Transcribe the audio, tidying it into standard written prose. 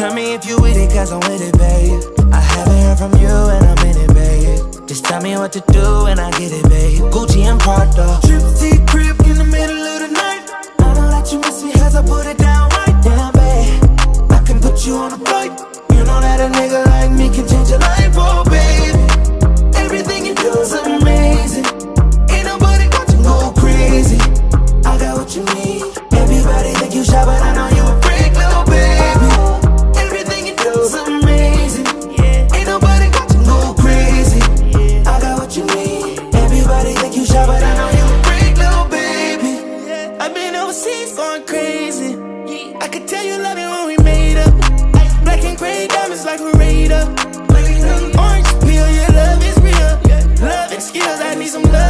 Tell me if you with it, cause I'm with it, babe. I haven't heard from you and I'm in it, babe. Just tell me what to do and I get it, babe. Gucci and Prada. Trip to crib in the middle of the night. I know that you miss me cause I put it down right down, babe. I can put you on a flight. You know that a nigga like me can change your life, oh baby. Everything you do is amazing. Ain't nobody got to go crazy. I got what you need. Everybody think you shy, but I know you a freak, little baby. Everything you do is amazing. Ain't nobody got to go crazy. I got what you need. Everybody think you shy, but I know you a freak, little baby. I've been overseas going crazy. I could tell you love it when we made up. Black and gray diamonds like a radar. Orange peel, your love is real. Love and skills, I need some love.